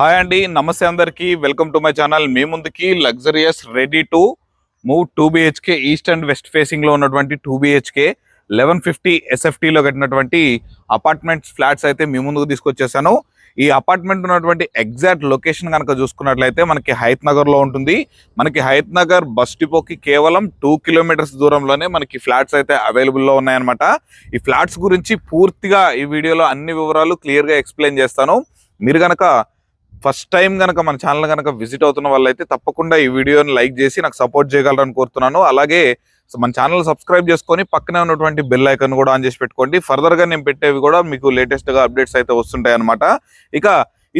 Hi అండి, నమస్తే అందరికి. Welcome to my channel. మీ ముందుకి luxurious ready to move 2 BHK east and west facing లో ఉన్నటువంటి 2 BHK 1150 SFT లో కట్టినటువంటి అపార్ట్మెంట్స్ ఫ్లాట్స్ అయితే మీ ముందుకు తీసుకొచ్చేసాను. ఈ అపార్ట్మెంట్ ఉన్నటువంటి ఎగ్జాక్ట్ లొకేషన్ కనుక చూసుకున్నట్లయితే మనకి హయత్ నగర్ లో ఉంటుంది. మనకి హయత్ నగర్ బస్ డిపోకి కేవలం 2 కిలోమీటర్స్ దూరంలోనే మనకి ఫ్లాట్స్ అయితే అవైలబుల్ లో ఉన్నాయన్నమాట. ఈ ఫ్లాట్స్ గురించి పూర్తిగా ఈ వీడియోలో అన్ని వివరాలు క్లియర్ గా ఎక్స్ప్లెయిన్ చేస్తాను. మీరు గనక ఫస్ట్ టైం కనుక మన ఛానల్ కనుక విజిట్ అవుతున్న వాళ్ళైతే తప్పకుండా ఈ వీడియోని లైక్ చేసి నాకు సపోర్ట్ చేయగలరని కోరుతున్నాను. అలాగే మన ఛానల్ సబ్స్క్రైబ్ చేసుకొని పక్కనే ఉన్నటువంటి బెల్ ఐకాన్ కూడా ఆన్ చేసి పెట్టుకోండి. ఫర్దర్ గా నేను పెట్టేవి కూడా మీకు లేటెస్ట్ గా అప్డేట్స్ అయితే వస్తుంటాయి అనమాట. ఇక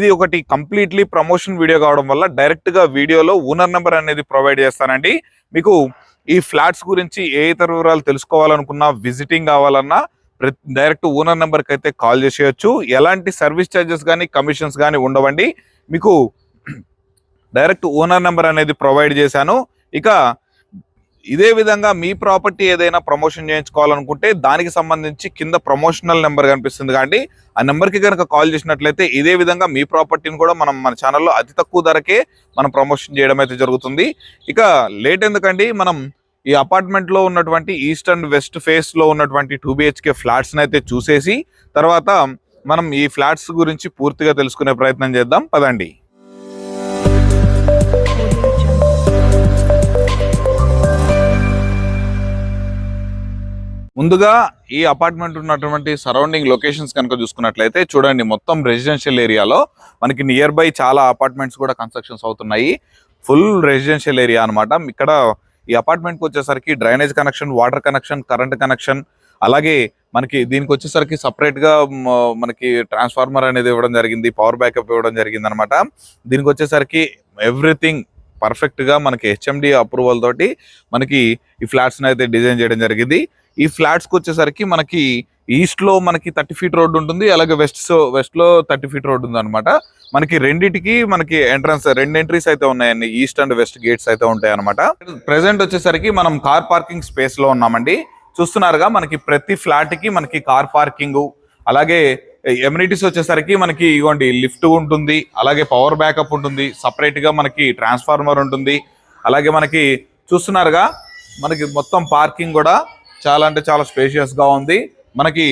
ఇది ఒకటి కంప్లీట్లీ ప్రమోషన్ వీడియో కావడం వల్ల డైరెక్ట్ గా వీడియోలో ఓనర్ నెంబర్ అనేది ప్రొవైడ్ చేస్తానండి. మీకు ఈ ఫ్లాట్స్ గురించి ఏ ఇతర వివరాలు తెలుసుకోవాలనుకున్నా, విజిటింగ్ కావాలన్నా డైరెక్ట్ ఓనర్ నెంబర్కి అయితే కాల్ చేసేయచ్చు. ఎలాంటి సర్వీస్ ఛార్జెస్ కానీ కమిషన్స్ కానీ ఉండవండి. మీకు డైరెక్ట్ ఓనర్ నెంబర్ అనేది ప్రొవైడ్ చేశాను. ఇక ఇదే విధంగా మీ ప్రాపర్టీ ఏదైనా ప్రమోషన్ చేయించుకోవాలనుకుంటే దానికి సంబంధించి కింద ప్రమోషనల్ నెంబర్ కనిపిస్తుంది కానీ ఆ నెంబర్కి కనుక కాల్ చేసినట్లయితే ఇదే విధంగా మీ ప్రాపర్టీని కూడా మన ఛానల్లో అతి తక్కువ ధరకే మనం ప్రమోషన్ చేయడం అయితే జరుగుతుంది. ఇక లేట్ ఎందుకండి, మనం ఈ అపార్ట్మెంట్ లో ఉన్నటువంటి ఈస్ట్ అండ్ వెస్ట్ ఫేస్ లో ఉన్నటువంటి 2 BHK ఫ్లాట్స్ అయితే చూసేసి తర్వాత మనం ఈ ఫ్లాట్స్ గురించి పూర్తిగా తెలుసుకునే ప్రయత్నం చేద్దాం. పదండి. ముందుగా ఈ అపార్ట్మెంట్ ఉన్నటువంటి సరౌండింగ్ లొకేషన్స్ కనుక చూసుకున్నట్లయితే చూడండి, మొత్తం రెసిడెన్షియల్ ఏరియాలో మనకి నియర్ బై చాలా అపార్ట్మెంట్స్ కూడా కన్స్ట్రక్షన్స్ అవుతున్నాయి. ఫుల్ రెసిడెన్షియల్ ఏరియా అనమాట. ఇక్కడ ఈ అపార్ట్మెంట్కి వచ్చేసరికి drainage connection, water connection, current connection, అలాగే మనకి దీనికి వచ్చేసరికి సపరేట్గా మనకి ట్రాన్స్ఫార్మర్ అనేది ఇవ్వడం జరిగింది, పవర్ బ్యాకప్ ఇవ్వడం జరిగింది అనమాట. దీనికి వచ్చేసరికి ఎవ్రీథింగ్ పర్ఫెక్ట్గా మనకి HMD అప్రూవల్ తోటి మనకి ఈ ఫ్లాట్స్ని అయితే డిజైన్ చేయడం జరిగింది. ఈ ఫ్లాట్స్కి వచ్చేసరికి మనకి ఈస్ట్లో మనకి 30 ఫీట్ రోడ్డు ఉంటుంది, అలాగే వెస్ట్లో 30 ఫీట్ రోడ్డు ఉంది అనమాట. మనకి రెండింటికి మనకి రెండు ఎంట్రీస్ అయితే ఉన్నాయండి. ఈస్ట్ అండ్ వెస్ట్ గేట్స్ అయితే ఉంటాయి అనమాట. ప్రెసెంట్ వచ్చేసరికి మనం కార్ పార్కింగ్ స్పేస్ లో ఉన్నామండి. చూస్తున్నారుగా, మనకి ప్రతి ఫ్లాట్ కి మనకి కార్ పార్కింగ్, అలాగే ఎమ్యూనిటీస్ వచ్చేసరికి మనకి ఇవ్వండి లిఫ్ట్ ఉంటుంది, అలాగే పవర్ బ్యాకప్ ఉంటుంది, సపరేట్ గా మనకి ట్రాన్స్ఫార్మర్ ఉంటుంది. అలాగే మనకి చూస్తున్నారుగా, మనకి మొత్తం పార్కింగ్ కూడా చాలా అంటే చాలా స్పేషియస్ గా ఉంది. మనకి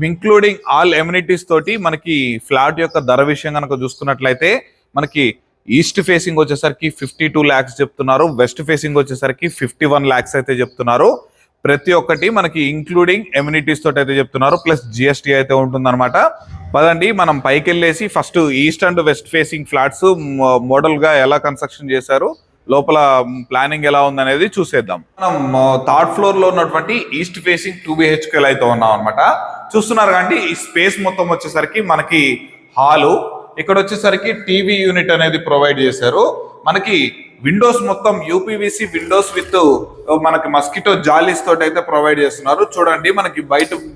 ఇంక్లూడింగ్ ఆల్ ఎమ్యూనిటీస్ తోటి మనకి ఫ్లాట్ యొక్క ధర విషయం కనుక చూసుకున్నట్లయితే మనకి ఈస్ట్ ఫేసింగ్ వచ్చేసరికి 52 lakhs చెప్తున్నారు, వెస్ట్ ఫేసింగ్ వచ్చేసరికి 51 lakhs అయితే చెప్తున్నారు. ప్రతి ఒక్కటి మనకి ఇంక్లూడింగ్ ఎమ్యూనిటీస్ తోటి అయితే చెప్తున్నారు, ప్లస్ GST అయితే ఉంటుందన్నమాట. పదండి మనం పైకి వెళ్ళేసి first east and west facing flats model గా ఎలా కన్స్ట్రక్షన్ చేశారు, లోపల ప్లానింగ్ ఎలా ఉందనేది చూసేద్దాం. మనం థర్డ్ ఫ్లోర్ లో ఉన్నటువంటి ఈస్ట్ ఫేసింగ్ 2 BHK అయితే ఉన్నాం అనమాట. చూస్తున్నారు కండి, ఈ స్పేస్ మొత్తం వచ్చేసరికి మనకి హాలు, ఇక్కడ వచ్చేసరికి టీవీ యూనిట్ అనేది ప్రొవైడ్ చేశారు. మనకి విండోస్ మొత్తం UPVC విండోస్ విత్ మనకి మస్కిటో జాలీస్ తోటి అయితే ప్రొవైడ్ చేస్తున్నారు. చూడండి, మనకి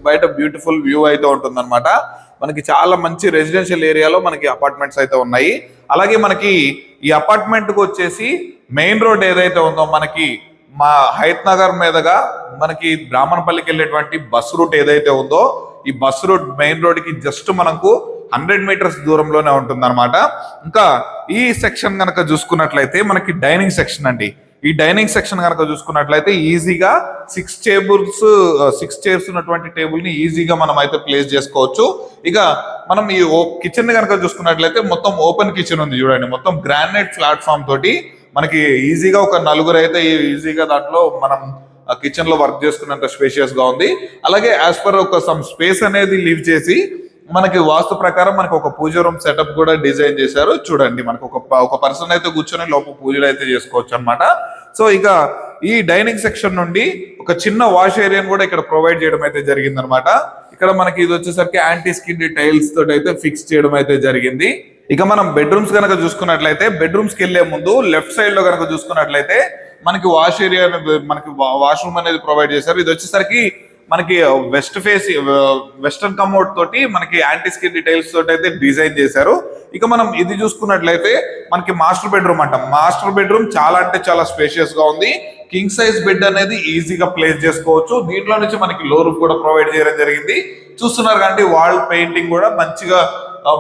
బయట బ్యూటిఫుల్ వ్యూ అయితే ఉంటుంది అనమాట. మనకి చాలా మంచి రెసిడెన్షియల్ ఏరియాలో మనకి అపార్ట్మెంట్స్ అయితే ఉన్నాయి. అలాగే మనకి ఈ అపార్ట్మెంట్ కు వచ్చేసి మెయిన్ రోడ్ ఏదైతే ఉందో మనకి మా హయత్ నగర్ మీదుగా మనకి బ్రాహ్మణపల్లికి వెళ్ళేటువంటి బస్ రూట్ ఏదైతే ఉందో ఈ బస్ రూట్ మెయిన్ రోడ్ కి జస్ట్ మనకు 100 మీటర్స్ దూరంలోనే ఉంటుంది అనమాట. ఇంకా ఈ సెక్షన్ కనుక చూసుకున్నట్లయితే మనకి డైనింగ్ సెక్షన్ అండి. ఈ డైనింగ్ సెక్షన్ కనుక చూసుకున్నట్లయితే ఈజీగా 6 చైర్స్ ఉన్నటువంటి టేబుల్ ని ఈజీగా మనం అయితే ప్లేస్ చేసుకోవచ్చు. ఇక మనం ఈ కిచెన్ కనుక చూసుకున్నట్లయితే మొత్తం ఓపెన్ కిచెన్ ఉంది. చూడండి, మొత్తం గ్రానైట్ ప్లాట్ఫామ్ తోటి మనకి ఈజీగా ఒక 4 అయితే ఈజీగా దాంట్లో మనం కిచెన్ లో వర్క్ చేసుకున్నంత స్పేషియస్ గా ఉంది. అలాగే యాజ్ పర్ ఒక సమ్ స్పేస్ అనేది లీవ్ చేసి మనకి వాస్తు ప్రకారం మనకి ఒక పూజ రూమ్ సెటప్ కూడా డిజైన్ చేశారు. చూడండి, మనకు ఒక పర్సన్ అయితే కూర్చొని లోపల పూజలు అయితే చేసుకోవచ్చు అనమాట. సో ఇక ఈ డైనింగ్ సెక్షన్ నుండి ఒక చిన్న వాష్ ఏరియాని కూడా ఇక్కడ ప్రొవైడ్ చేయడం అయితే జరిగింది అనమాట. ఇక్కడ మనకి ఇది వచ్చేసరికి యాంటీ స్కిడ్ టైల్స్ తోటి అయితే ఫిక్స్ చేయడం అయితే జరిగింది. ఇక మనం బెడ్రూమ్స్ కనుక చూసుకున్నట్లయితే బెడ్రూమ్స్ కి వెళ్లే ముందు లెఫ్ట్ సైడ్ లో కనుక చూసుకున్నట్లయితే మనకి వాష్ ఏరియా, మనకి వాష్రూమ్ అనేది ప్రొవైడ్ చేశారు. ఇది వచ్చేసరికి మనకి వెస్టర్న్ కమోడ్ తోటి మనకి యాంటీ స్కిన్ డీటెయిల్స్ తోటి అయితే డిజైన్ చేశారు. ఇక మనం ఇది చూసుకున్నట్లయితే మనకి మాస్టర్ బెడ్రూమ్ అంటాం. మాస్టర్ బెడ్రూమ్ చాలా అంటే చాలా స్పేషియస్ గా ఉంది. కింగ్ సైజ్ బెడ్ అనేది ఈజీగా ప్లేస్ చేసుకోవచ్చు. దీంట్లో నుంచి మనకి లో రూఫ్ కూడా ప్రొవైడ్ చేయడం జరిగింది. చూస్తున్నారు కానీ వాల్ పెయింటింగ్ కూడా మంచిగా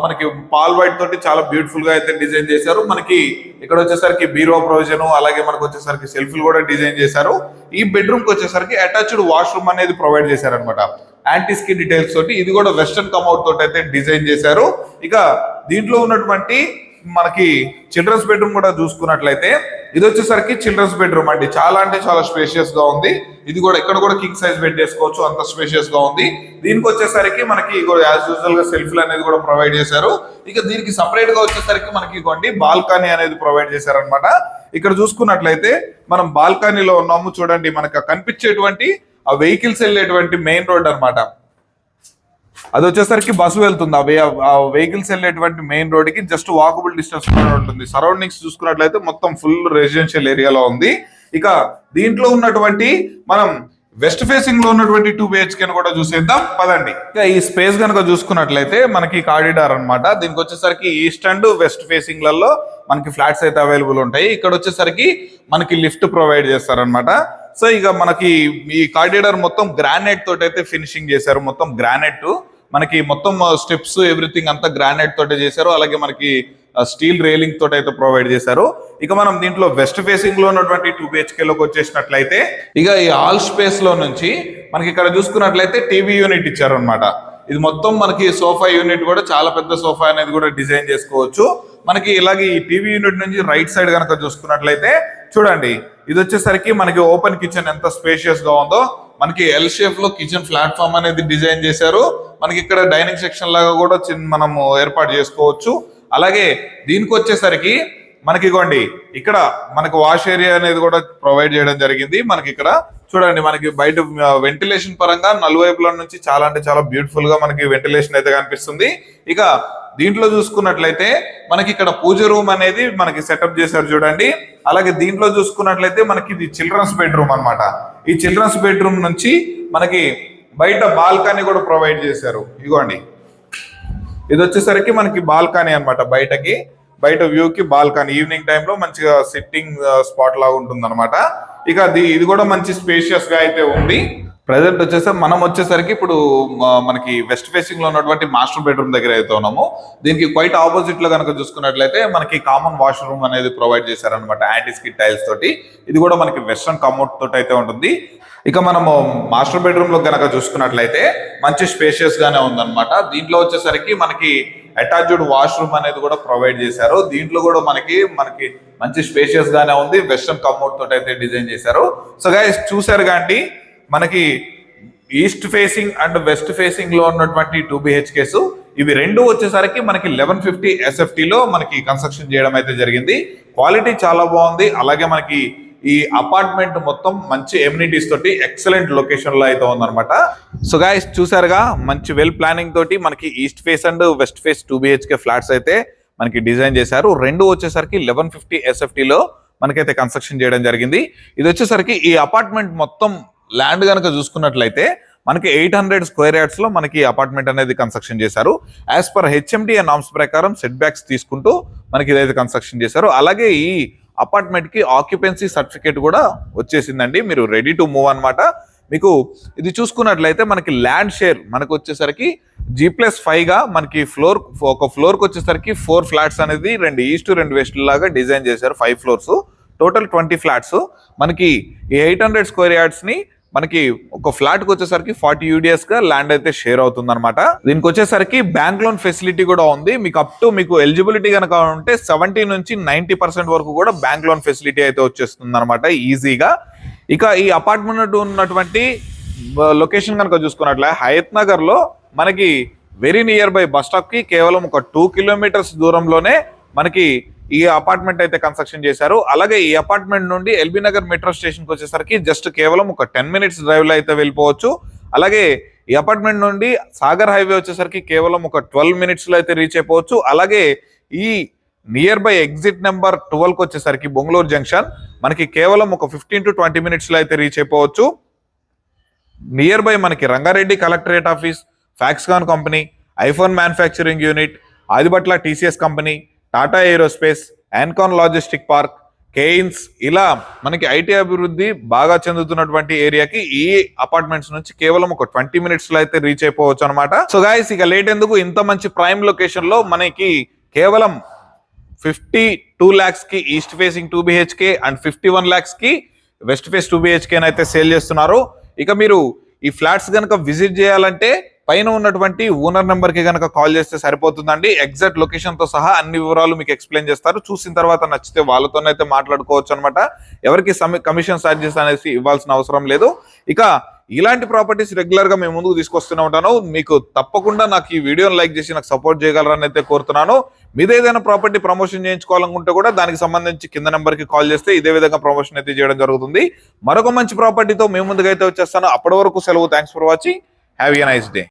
మనకి పాల్ వైట్ తోటి చాలా బ్యూటిఫుల్ గా అయితే డిజైన్ చేశారు. మనకి ఇక్కడ వచ్చేసరికి బీరో ప్రొవిజన్, అలాగే మనకు వచ్చేసరికి సెల్ఫ్లు కూడా డిజైన్ చేశారు. ఈ బెడ్రూమ్ కి వచ్చేసరికి అటాచ్డ్ వాష్రూమ్ అనేది ప్రొవైడ్ చేశారనమాట యాంటీ స్కిన్ డీటెయిల్స్ తోటి. ఇది కూడా వెస్టర్న్ కమౌట్ తోటి అయితే డిజైన్ చేశారు. ఇక దీంట్లో ఉన్నటువంటి మనకి చిల్డ్రన్స్ బెడ్రూమ్ కూడా చూసుకున్నట్లయితే ఇది వచ్చేసరికి చిల్డ్రన్స్ బెడ్రూమ్ అండి. చాలా అంటే చాలా స్పేషియస్ గా ఉంది. ఇది కూడా ఇక్కడ కూడా కింగ్ సైజ్ బెడ్ చేసుకోవచ్చు, అంత స్పేషియస్ గా ఉంది. దీనికి వచ్చేసరికి మనకి యాజ్ యూజువల్ గా సెల్ఫ్లు అనేది కూడా ప్రొవైడ్ చేశారు. ఇక దీనికి సపరేట్ గా వచ్చేసరికి మనకి ఇవ్వండి బాల్కనీ అనేది ప్రొవైడ్ చేశారనమాట. ఇక్కడ చూసుకున్నట్లయితే మనం బాల్కనీలో ఉన్నాము. చూడండి మనకు కనిపించేటువంటి ఆ వెహికల్స్ వెళ్ళేటువంటి మెయిన్ రోడ్ అనమాట. అది వచ్చేసరికి బస్సు వెళ్తుంది. ఆ వెహికల్స్ వెళ్ళేటువంటి మెయిన్ రోడ్ కి జస్ట్ వాకబుల్ డిస్టెన్స్ ఉంటుంది. సరౌండింగ్స్ చూసుకున్నట్లయితే మొత్తం ఫుల్ రెసిడెన్షియల్ ఏరియాలో ఉంది. ఇక దీంట్లో ఉన్నటువంటి మనం వెస్ట్ ఫేసింగ్ లో ఉన్నటువంటి 2 BHK కూడా చూసేద్దాం పదండి. ఇక ఈ స్పేస్ కనుక చూసుకున్నట్లయితే మనకి కారిడార్ అన్నమాట. దీనికి వచ్చేసరికి ఈస్ట్ అండ్ వెస్ట్ ఫేసింగ్ లలో మనకి ఫ్లాట్స్ అయితే అవైలబుల్ ఉంటాయి. ఇక్కడ వచ్చేసరికి మనకి లిఫ్ట్ ప్రొవైడ్ చేస్తారనమాట. సో ఇక మనకి ఈ కారిడార్ మొత్తం గ్రానైట్ తోటి అయితే ఫినిషింగ్ చేశారు. మొత్తం గ్రానైట్ మనకి మొత్తం స్టెప్స్ ఎవ్రీథింగ్ అంతా గ్రానైట్ తోటే చేశారు. అలాగే మనకి స్టీల్ రైలింగ్ తోటి అయితే ప్రొవైడ్ చేశారు. ఇక మనం దీంట్లో వెస్ట్ ఫేసింగ్ లో ఉన్నటువంటి 2 BHK లోకి వచ్చేసినట్లయితే ఇక ఈ హాల్ స్పేస్ లో నుంచి మనకి ఇక్కడ చూసుకున్నట్లయితే టీవీ యూనిట్ ఇచ్చారు అనమాట. ఇది మొత్తం మనకి సోఫా యూనిట్ కూడా చాలా పెద్ద సోఫా అనేది కూడా డిజైన్ చేసుకోవచ్చు. మనకి ఇలాగే ఈ టీవీ యూనిట్ నుంచి రైట్ సైడ్ కనుక చూసుకున్నట్లయితే చూడండి ఇది వచ్చేసరికి మనకి ఓపెన్ కిచెన్ ఎంత స్పేషియస్ గా ఉందో. మనకి ఎల్ షేప్ లో కిచెన్ ప్లాట్ఫామ్ అనేది డిజైన్ చేశారు. మనకి ఇక్కడ డైనింగ్ సెక్షన్ లాగా కూడా మనము ఏర్పాటు చేసుకోవచ్చు. అలాగే దీనికి వచ్చేసరికి మనకి ఇగోండి ఇక్కడ మనకి వాష్ ఏరియా అనేది కూడా ప్రొవైడ్ చేయడం జరిగింది. మనకి ఇక్కడ చూడండి మనకి బయట వెంటిలేషన్ పరంగా నలువైపుల నుంచి చాలా అంటే చాలా బ్యూటిఫుల్ గా మనకి వెంటిలేషన్ అయితే కనిపిస్తుంది. ఇక దీంట్లో చూసుకున్నట్లయితే మనకి ఇక్కడ పూజ రూమ్ అనేది మనకి సెటప్ చేశారు చూడండి. అలాగే దీంట్లో చూసుకున్నట్లయితే మనకి ఇది చిల్డ్రన్స్ బెడ్రూమ్ అనమాట. ఈ చిల్డ్రన్స్ బెడ్రూమ్ నుంచి మనకి బయట బాల్కనీ కూడా ప్రొవైడ్ చేశారు. ఇగోండి ఇది వచ్చేసరికి మనకి బాల్కనీ అనమాట. బయట వ్యూకి బాల్కనీ ఈవినింగ్ టైంలో మంచిగా సిట్టింగ్ స్పాట్ లాగా ఉంటుంది అనమాట. ఇక ఇది కూడా మంచి స్పేషియస్ గా అయితే ఉంది. ప్రజెంట్ మనం వచ్చేసరికి ఇప్పుడు మనకి వెస్ట్ ఫేసింగ్ లో ఉన్నటువంటి మాస్టర్ బెడ్రూమ్ దగ్గర అయితే ఉన్నాము. దీనికి క్వైట్ ఆపోజిట్ లో కనుక చూసుకున్నట్లయితే మనకి కామన్ వాష్రూమ్ అనేది ప్రొవైడ్ చేశారనమాట యాంటీ స్కిడ్ టైల్స్ తోటి. ఇది కూడా మనకి వెస్ట్రన్ కమౌట్ తోటి అయితే ఉంటుంది. ఇక మనము మాస్టర్ బెడ్రూమ్ లో కనుక చూసుకున్నట్లయితే మంచి స్పేషియస్ గానే ఉందన్నమాట. దీంట్లో వచ్చేసరికి మనకి అటాచ్డ్ వాష్రూమ్ అనేది కూడా ప్రొవైడ్ చేశారు. దీంట్లో కూడా మనకి మంచి స్పేషియస్ గానే ఉంది. వెస్ట్రన్ కమౌట్ తోటి అయితే డిజైన్ చేశారు. సో గైస్ చూసారు కానీ మనకి east facing and west facing లో ఉన్నటువంటి 2 BHKs ఇవి రెండు వచ్చేసరికి మనకి 1150 SFT లో మనకి కన్స్ట్రక్షన్ చేయడం అయితే జరిగింది. క్వాలిటీ చాలా బాగుంది. అలాగే మనకి ఈ అపార్ట్మెంట్ మొత్తం మంచి ఎమ్యూనిటీస్ తోటి ఎక్సలెంట్ లొకేషన్ లో అయితే ఉందన్నమాట. సో గైస్ చూసారుగా మంచి వెల్ ప్లానింగ్ తోటి మనకి east face and west face 2 BHK flats అయితే మనకి డిజైన్ చేశారు. రెండు వచ్చేసరికి 1150 SFT లో మనకైతే కన్స్ట్రక్షన్ చేయడం జరిగింది. ఇది వచ్చేసరికి ఈ అపార్ట్మెంట్ మొత్తం ల్యాండ్ కనుక చూసుకున్నట్లయితే మనకి 800 స్క్వేర్ యార్డ్స్ లో మనకి అపార్ట్మెంట్ అనేది కన్స్ట్రక్షన్ చేశారు. యాజ్ పర్ HMDA నామ్స్ ప్రకారం సెట్ బ్యాక్స్ తీసుకుంటూ మనకి ఇదైతే కన్స్ట్రక్షన్ చేశారు. అలాగే ఈ అపార్ట్మెంట్ కి ఆక్యుపెన్సీ సర్టిఫికేట్ కూడా వచ్చేసిందండి. మీరు రెడీ టు మూవ్ అనమాట. మీకు ఇది చూసుకున్నట్లయితే మనకి ల్యాండ్ షేర్ మనకు వచ్చేసరికి G+5 గా మనకి ఒక ఫ్లోర్ కి వచ్చేసరికి 4 ఫ్లాట్స్ అనేది 2 ఈస్ట్ 2 వెస్ట్ లాగా డిజైన్ చేశారు. 5 ఫ్లోర్స్ టోటల్ 20 ఫ్లాట్స్. మనకి ఈ 800 స్క్వేర్ యార్డ్స్ ని మనకి ఒక ఫ్లాట్ కి వచ్చేసరికి 40 UDS గా ల్యాండ్ అయితే షేర్ అవుతుంది అనమాట. దీనికి వచ్చేసరికి బ్యాంక్ లోన్ ఫెసిలిటీ కూడా ఉంది. మీకు ఎలిజిబిలిటీ కనుక ఉంటే 70 నుంచి 90% వరకు కూడా బ్యాంక్ లోన్ ఫెసిలిటీ అయితే వచ్చేస్తుంది అనమాట ఈజీగా. ఇక ఈ అపార్ట్మెంట్ ఉన్నటువంటి లొకేషన్ కనుక చూసుకున్నట్లయితే హయత్ నగర్ లో మనకి very near by bus stop కి కేవలం ఒక 2 కిలోమీటర్స్ దూరంలోనే మనకి ఈ అపార్ట్మెంట్ అయితే కన్స్ట్రక్షన్ చేశారు. అలాగే ఈ అపార్ట్మెంట్ నుండి ఎల్బీ నగర్ మెట్రో స్టేషన్ కి వచ్చేసరికి జస్ట్ కేవలం ఒక 10 మినిట్స్ డ్రైవ్ లో అయితే వెళ్ళిపోవచ్చు. అలాగే ఈ అపార్ట్మెంట్ నుండి సాగర్ హైవే వచ్చేసరికి కేవలం ఒక 12 మినిట్స్ లో అయితే రీచ్ అయిపోవచ్చు. అలాగే ఈ నియర్ బై ఎగ్జిట్ నెంబర్ 12 కి వచ్చేసరికి బొంగళూరు జంక్షన్ మనకి కేవలం ఒక 15 to 20 మినిట్స్ లో అయితే రీచ్ అయిపోవచ్చు. నియర్ బై మనకి Rangareddy collectorate office, Foxconn company, iPhone manufacturing unit, Adibatla TCS company, Tata aerospace, యాన్కాన్ లాజిస్టిక్ పార్క్, కేయిన్స్, ఇలా మనకి ఐటీ అభివృద్ధి బాగా చెందుతున్నటువంటి ఏరియాకి ఈ అపార్ట్మెంట్స్ నుంచి కేవలం ఒక 20 minutes లో అయితే రీచ్ అయిపోవచ్చు అనమాట. సో గైస్ ఇక లేట్ ఎందుకు, ఇంత మంచి ప్రైమ్ లొకేషన్ లో మనకి కేవలం 52 lakhs కి east facing 2 BHK and 51 lakhs కి వెస్ట్ ఫేస్ 2 BHK అయితే సేల్ చేస్తున్నారు. ఇక మీరు ఈ ఫ్లాట్స్ కనుక విజిట్ చేయాలంటే పైన ఉన్నటువంటి ఓనర్ నెంబర్ కి కనుక కాల్ చేస్తే సరిపోతుందండి. ఎగ్జాక్ట్ లొకేషన్ తో సహా అన్ని వివరాలు మీకు ఎక్స్ప్లెయిన్ చేస్తారు. చూసిన తర్వాత నచ్చితే వాళ్ళతోనైతే మాట్లాడుకోవచ్చు అనమాట. ఎవరికి కమిషన్ ఛార్జెస్ అనేసి ఇవ్వాల్సిన అవసరం లేదు. ఇక ఇలాంటి ప్రాపర్టీస్ రెగ్యులర్ గా మేము ముందుకు తీసుకొస్తూనే ఉంటాను. మీకు తప్పకుండా నాకు ఈ వీడియోని లైక్ చేసి నాకు సపోర్ట్ చేయగలరని అయితే కోరుతున్నాను. మీద ఏదైనా ప్రాపర్టీ ప్రమోషన్ చేయించుకోవాలనుకుంటే కూడా దానికి సంబంధించి కింద నెంబర్ కి కాల్ చేస్తే ఇదే విధంగా ప్రమోషన్ అయితే చేయడం జరుగుతుంది. మరొక మంచి ప్రాపర్టీతో మేము ముందుకైతే వచ్చేస్తాను. అప్పటి వరకు సెలవు. Thanks for watching. Have a nice day.